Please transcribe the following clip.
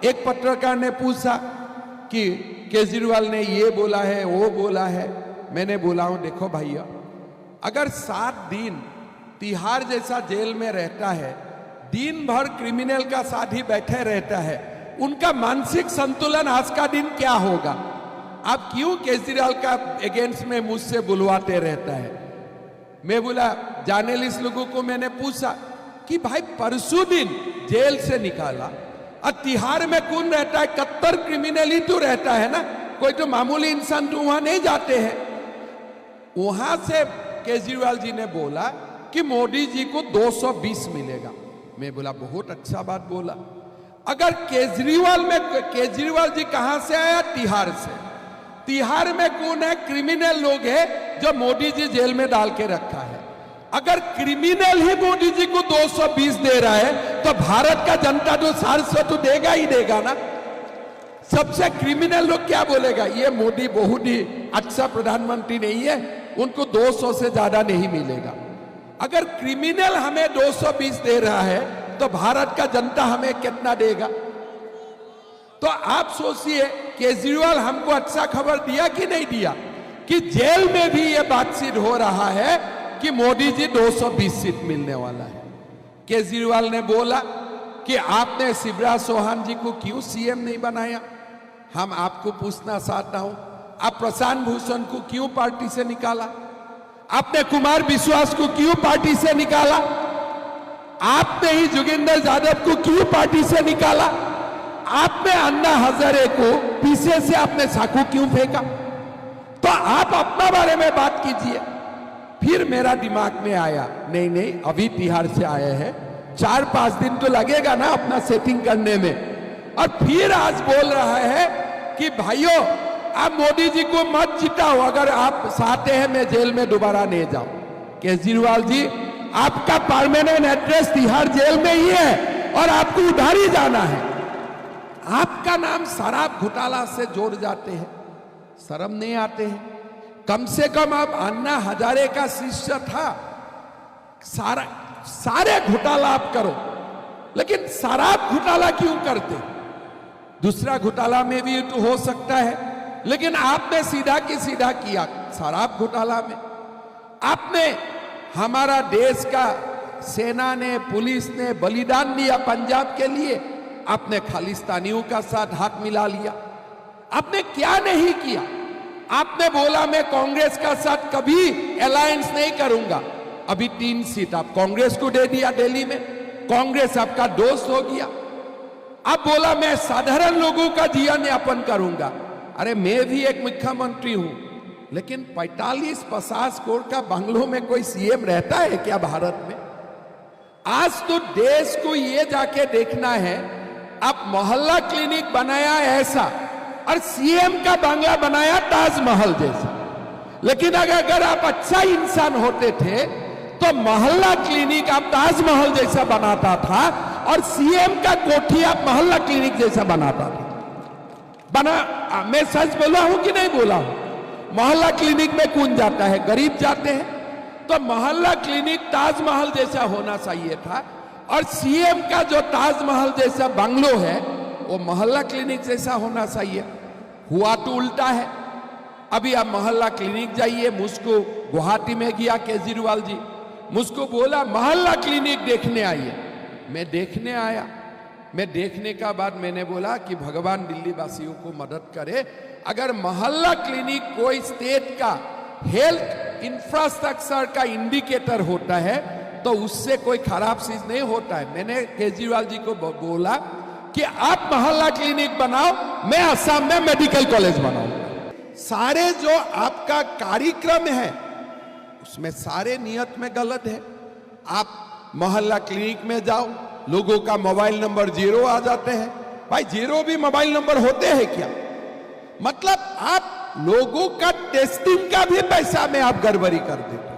एक पत्रकार ने पूछा कि केजरीवाल ने ये बोला है वो बोला है। मैंने बोला हूं देखो भैया, अगर 7 दिन तिहाड़ जैसा जेल में रहता है, दिन भर क्रिमिनल का साथ ही बैठे रहता है, उनका मानसिक संतुलन आज का दिन क्या होगा? आप क्यों केजरीवाल का अगेंस्ट में मुझसे बुलवाते रहता है? मैं बोला जर्नलिस्ट लोगों को मैंने पूछा कि भाई परसों दिन जेल से निकाला और तिहाड़ में कौन रहता है? कट्टर क्रिमिनल ही तो रहता है ना, कोई तो मामूली इंसान तो वहां नहीं जाते हैं। वहां से केजरीवाल जी ने बोला कि मोदी जी को 220 मिलेगा। मैं बोला बहुत अच्छा बात बोला। अगर केजरीवाल जी कहां से आया? तिहाड़ से। तिहाड़ में कौन है? क्रिमिनल लोग है जो मोदी जी जेल में डाल के रखा है। अगर क्रिमिनल ही मोदी जी को 220 दे रहा है तो भारत का जनता तो 400 तो देगा ही देगा ना। सबसे क्रिमिनल लोग क्या बोलेगा? ये मोदी बहुत ही अच्छा प्रधानमंत्री नहीं है, उनको 200 से ज्यादा नहीं मिलेगा। अगर क्रिमिनल हमें 220 दे रहा है तो भारत का जनता हमें कितना देगा? तो आप सोचिए केजरीवाल हमको अच्छा खबर दिया कि नहीं दिया कि जेल में भी ये बातचीत हो रहा है कि मोदी जी 220 सीट मिलने वाला है। केजरीवाल ने बोला कि आपने शिवराज चौहान जी को क्यों सीएम नहीं बनाया? हम आपको पूछना चाहता हूं, आप प्रशांत भूषण को क्यों पार्टी से निकाला? आपने कुमार विश्वास को क्यों पार्टी से निकाला? आपने ही जोगिंदर यादव को क्यों पार्टी से निकाला? आपने अन्ना हजारे को पीछे से आपने चाकू क्यों फेंका? तो आप अपना बारे में बात कीजिए। फिर मेरा दिमाग में आया, नहीं अभी तिहाड़ से आए हैं, 4-5 दिन तो लगेगा ना अपना सेटिंग करने में। और फिर आज बोल रहा है कि भाइयों आप मोदी जी को मत जिताओ, अगर आप चाहते हैं मैं जेल में दोबारा नहीं जाऊं। केजरीवाल जी, आपका परमानेंट एड्रेस तिहाड़ जेल में ही है और आपको उधर ही जाना है। आपका नाम शराब घोटाला से जोड़ जाते हैं, शर्म नहीं आते हैं? कम से कम आप अन्ना हजारे का शिष्य था, सारे घोटाला आप करो, लेकिन शराब घोटाला क्यों करते? दूसरा घोटाला में भी तो हो सकता है, लेकिन आपने सीधा की सीधा किया शराब घोटाला में। आपने हमारा देश का सेना ने, पुलिस ने बलिदान दिया पंजाब के लिए, आपने खालिस्तानियों का साथ हाथ मिला लिया। आपने क्या नहीं किया? आपने बोला मैं कांग्रेस का साथ कभी अलायंस नहीं करूंगा। अभी 3 सीट आप कांग्रेस को दे दिया दिल्ली में, कांग्रेस आपका दोस्त हो गया। अब बोला मैं साधारण लोगों का जीवन यापन करूंगा। अरे मैं भी एक मुख्यमंत्री हूं, लेकिन 45-50 करोड़ का बंगलों में कोई सीएम रहता है क्या भारत में? आज तो देश को ये जाके देखना है, आप मोहल्ला क्लिनिक बनाया ऐसा और सीएम का बंगला बनाया ताजमहल जैसा। लेकिन अगर आप अच्छा इंसान होते थे तो मोहल्ला क्लिनिक आप ताजमहल जैसा बनाता था और सीएम का कोठी आप मोहल्ला क्लिनिक जैसा बनाता था। मैं सच बोला हूं कि नहीं बोला हूं? मोहल्ला क्लिनिक में कौन जाता है? गरीब जाते हैं। तो मोहल्ला क्लिनिक ताजमहल जैसा होना चाहिए था और सीएम का जो ताजमहल जैसा बंगलो है वो मोहल्ला क्लिनिक जैसा होना चाहिए। हुआ तो उल्टा है। अभी आप मोहल्ला क्लिनिक जाइए। मुझको गुवाहाटी में गया केजरीवाल जी, मुझको बोला मोहल्ला क्लिनिक देखने आइए। मैं देखने आया। मैं देखने का बाद मैंने बोला कि भगवान दिल्ली वासियों को मदद करे, अगर मोहल्ला क्लिनिक कोई स्टेट का हेल्थ इंफ्रास्ट्रक्चर का इंडिकेटर होता है तो उससे कोई खराब चीज नहीं होता है। मैंने केजरीवाल जी को बोला कि आप मोहल्ला क्लिनिक बनाओ, मैं असम में मेडिकल कॉलेज बनाऊंगा। सारे जो आपका कार्यक्रम है उसमें सारे नियत में गलत है। आप मोहल्ला क्लिनिक में जाओ, लोगों का मोबाइल नंबर 0 आ जाते हैं। भाई 0 भी मोबाइल नंबर होते हैं क्या? मतलब आप लोगों का टेस्टिंग का भी पैसा में आप गड़बड़ी कर देते।